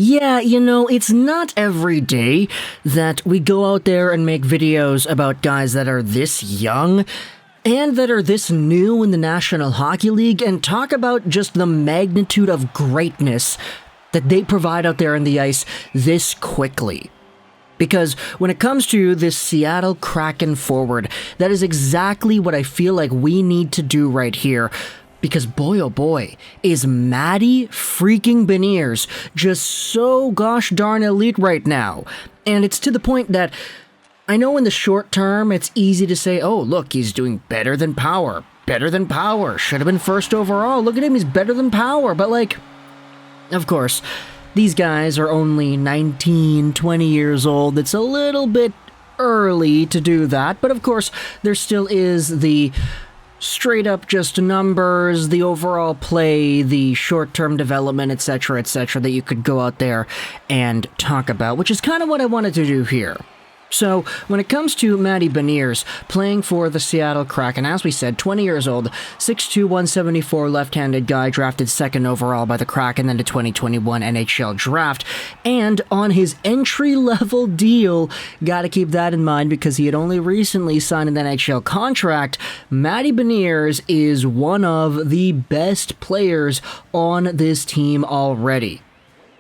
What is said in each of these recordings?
Yeah, it's not every day that we go out there and make videos about guys that are this young and that are this new in the National Hockey League and talk about just the magnitude of greatness that they provide out there on the ice this quickly. Because when it comes to this Seattle Kraken forward, that is exactly what I feel like we need to do right here. Because boy oh boy, is Matty freaking Beniers just so gosh darn elite right now. And it's to the point that I know in the short term it's easy to say, oh look, he's doing better than Power. Should have been first overall. Look at him, he's better than Power. But of course, these guys are only 19, 20 years old. It's a little bit early to do that. But of course, there still is the straight up just numbers, the overall play, the short-term development, etc., that you could go out there and talk about, which is kind of what I wanted to do here. So, when it comes to Matty Beniers playing for the Seattle Kraken, as we said, 20 years old, 6'2", 174 left-handed guy, drafted second overall by the Kraken in the 2021 NHL Draft, and on his entry-level deal, gotta keep that in mind because he had only recently signed an NHL contract, Matty Beniers is one of the best players on this team already.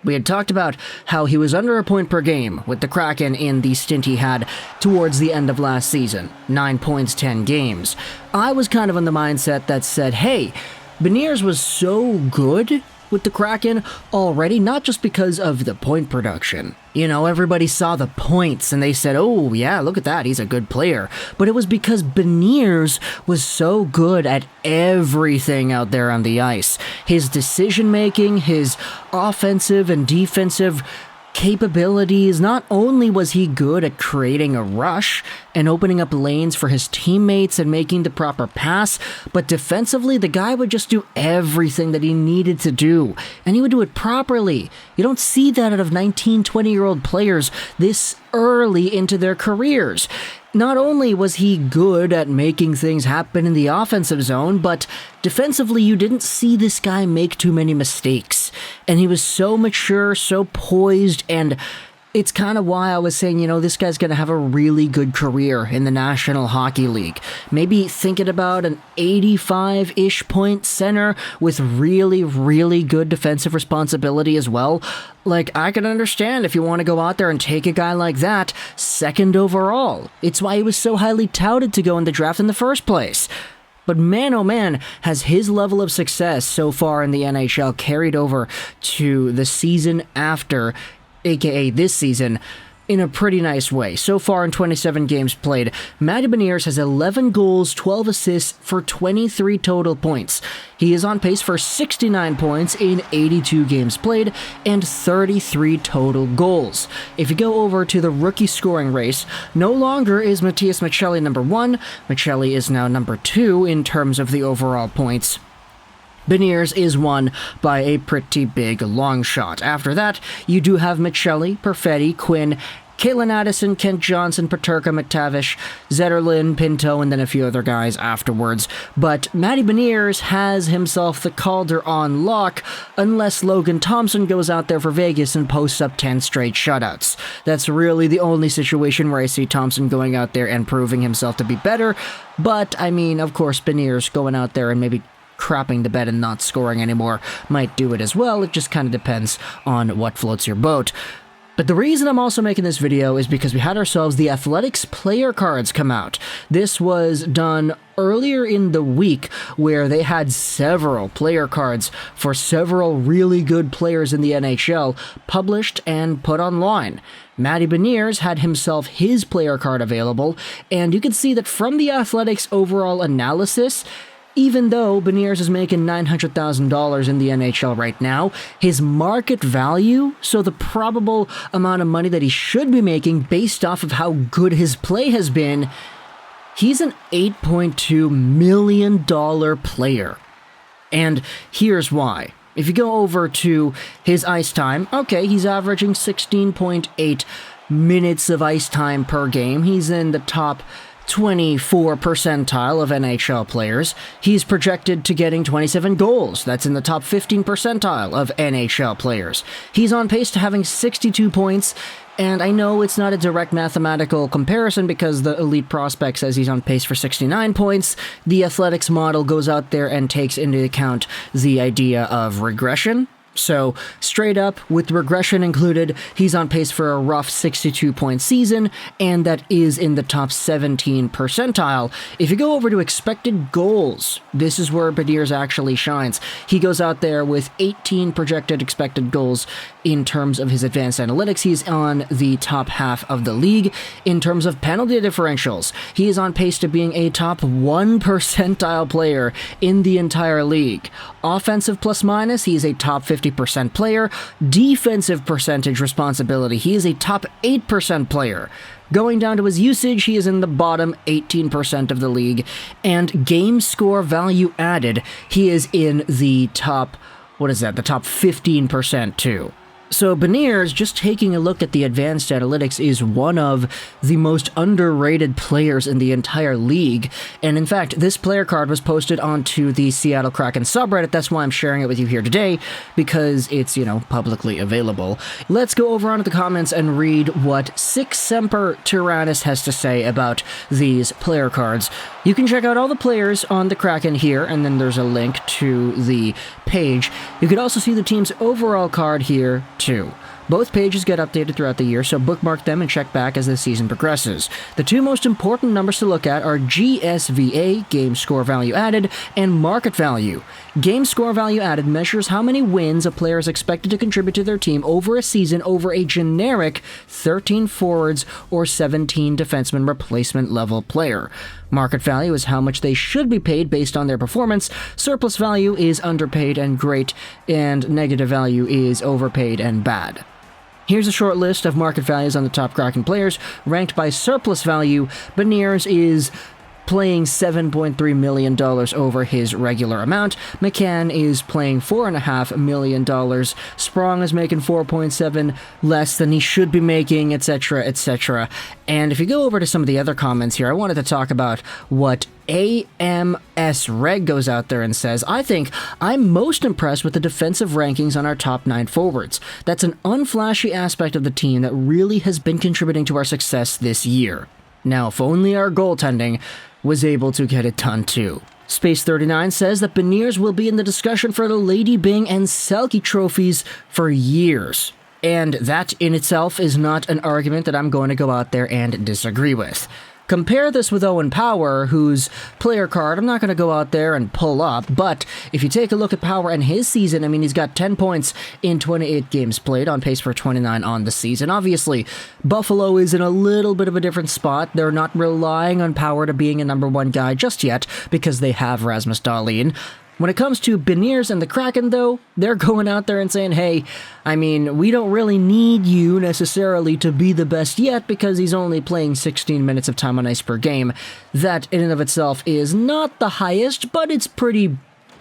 We had talked about how he was under a point per game with the Kraken in the stint he had towards the end of last season. 9 points, 10 games. I was kind of in the mindset that said, hey, Beniers was so good with the Kraken already, not just because of the point production. Everybody saw the points and they said, oh yeah, look at that, he's a good player. But it was because Beniers was so good at everything out there on the ice. His decision making, his offensive and defensive capabilities. Not only was he good at creating a rush and opening up lanes for his teammates and making the proper pass, but defensively, the guy would just do everything that he needed to do, and he would do it properly. You don't see that out of 19, 20-year-old players this early into their careers. Not only was he good at making things happen in the offensive zone, but defensively you didn't see this guy make too many mistakes. And he was so mature, so poised, and it's kind of why I was saying, this guy's going to have a really good career in the National Hockey League. Maybe thinking about an 85-ish point center with really, really good defensive responsibility as well. I can understand if you want to go out there and take a guy like that second overall. It's why he was so highly touted to go in the draft in the first place. But man, oh man, has his level of success so far in the NHL carried over to the season after, aka this season, in a pretty nice way. So far in 27 games played, Matty Beniers has 11 goals, 12 assists for 23 total points. He is on pace for 69 points in 82 games played and 33 total goals. If you go over to the rookie scoring race, no longer is Matias Maccelli number 1. Maccelli is now number 2 in terms of the overall points. Beniers is won by a pretty big long shot. After that, you do have Maccelli, Perfetti, Quinn, Calen Addison, Kent Johnson, Peterka, McTavish, Zetterlund, Pinto, and then a few other guys afterwards. But Matty Beniers has himself the Calder on lock, unless Logan Thompson goes out there for Vegas and posts up 10 straight shutouts. That's really the only situation where I see Thompson going out there and proving himself to be better. But, of course, Beniers going out there and maybe crapping the bed and not scoring anymore might do it as well. It just kind of depends on what floats your boat. But the reason I'm also making this video is because we had ourselves the Athletics player cards come out. This was done earlier in the week where they had several player cards for several really good players in the NHL published and put online. Matty Beniers had himself his player card available, and you can see that from the Athletics overall analysis, even though Beniers is making $900,000 in the NHL right now, his market value, so the probable amount of money that he should be making based off of how good his play has been, he's an $8.2 million player. And here's why. If you go over to his ice time, okay, he's averaging 16.8 minutes of ice time per game. He's in the top 24 percentile of NHL players. He's projected to getting 27 goals. That's in the top 15 percentile of NHL players. He's on pace to having 62 points. And I know it's not a direct mathematical comparison because the elite prospect says he's on pace for 69 points. The Athletics model goes out there and takes into account the idea of regression. So, straight up, with regression included, he's on pace for a rough 62-point season, and that is in the top 17 percentile. If you go over to expected goals, this is where Beniers actually shines. He goes out there with 18 projected expected goals in terms of his advanced analytics. He's on the top half of the league. In terms of penalty differentials, he is on pace to being a top 1 percentile player in the entire league. Offensive plus minus, he is a top 50% player. Defensive percentage responsibility, he is a top 8% player. Going down to his usage, he is in the bottom 18% of the league. And game score value added, he is in the top, the top 15% too. So Beniers, just taking a look at the advanced analytics, is one of the most underrated players in the entire league. And in fact, this player card was posted onto the Seattle Kraken subreddit. That's why I'm sharing it with you here today, because it's, publicly available. Let's go over onto the comments and read what Six Semper Tyrannis has to say about these player cards. You can check out all the players on the Kraken here, and then there's a link to the page. You could also see the team's overall card here, too. Both pages get updated throughout the year, so bookmark them and check back as the season progresses. The two most important numbers to look at are GSVA, Game Score Value Added, and Market Value. Game Score Value Added measures how many wins a player is expected to contribute to their team over a season over a generic 13 forwards or 17 defenseman replacement level player. Market value is how much they should be paid based on their performance. Surplus value is underpaid and great, and negative value is overpaid and bad. Here's a short list of market values on the top Kraken players. Ranked by surplus value, Beniers is playing $7.3 million over his regular amount. McCann is playing $4.5 million. Sprong is making 4.7 less than he should be making, etc., etc. And if you go over to some of the other comments here, I wanted to talk about what AMS Reg goes out there and says, I think I'm most impressed with the defensive rankings on our top 9 forwards. That's an unflashy aspect of the team that really has been contributing to our success this year. Now, if only our goaltending was able to get it done too. Space39 says that Beniers will be in the discussion for the Lady Byng and Selke trophies for years. And that in itself is not an argument that I'm going to go out there and disagree with. Compare this with Owen Power, whose player card I'm not going to go out there and pull up, but if you take a look at Power and his season, he's got 10 points in 28 games played, on pace for 29 on the season. Obviously, Buffalo is in a little bit of a different spot. They're not relying on Power to being a number 1 guy just yet, because they have Rasmus Dahlin. When it comes to Beniers and the Kraken, though, they're going out there and saying, hey, we don't really need you necessarily to be the best yet because he's only playing 16 minutes of time on ice per game. That, in and of itself, is not the highest, but it's pretty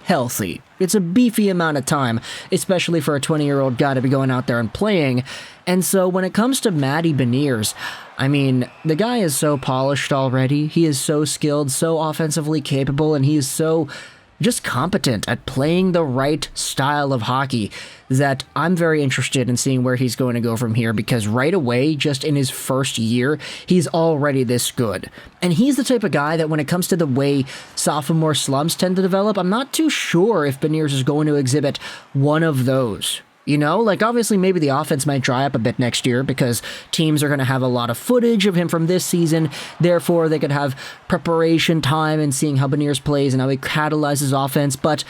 healthy. It's a beefy amount of time, especially for a 20-year-old guy to be going out there and playing. And so when it comes to Matty Beniers, the guy is so polished already. He is so skilled, so offensively capable, and he is so just competent at playing the right style of hockey that I'm very interested in seeing where he's going to go from here, because right away, just in his first year, he's already this good. And he's the type of guy that when it comes to the way sophomore slumps tend to develop, I'm not too sure if Beniers is going to exhibit one of those. Obviously maybe the offense might dry up a bit next year because teams are going to have a lot of footage of him from this season. Therefore, they could have preparation time and seeing how Beniers plays and how he catalyzes offense. But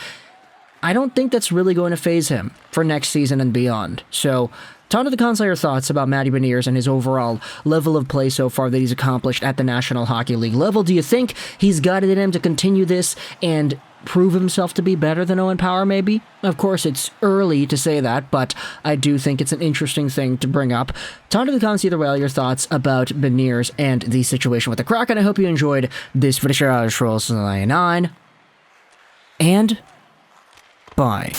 I don't think that's really going to phase him for next season and beyond. So, ton of the cons are your thoughts about Matty Beniers and his overall level of play so far that he's accomplished at the National Hockey League level. Do you think he's got it in him to continue this and prove himself to be better than Owen Power, maybe? Of course, it's early to say that, but I do think it's an interesting thing to bring up. Ton of the comments either way, all your thoughts about Beniers and the situation with the Kraken. I hope you enjoyed this video. And bye.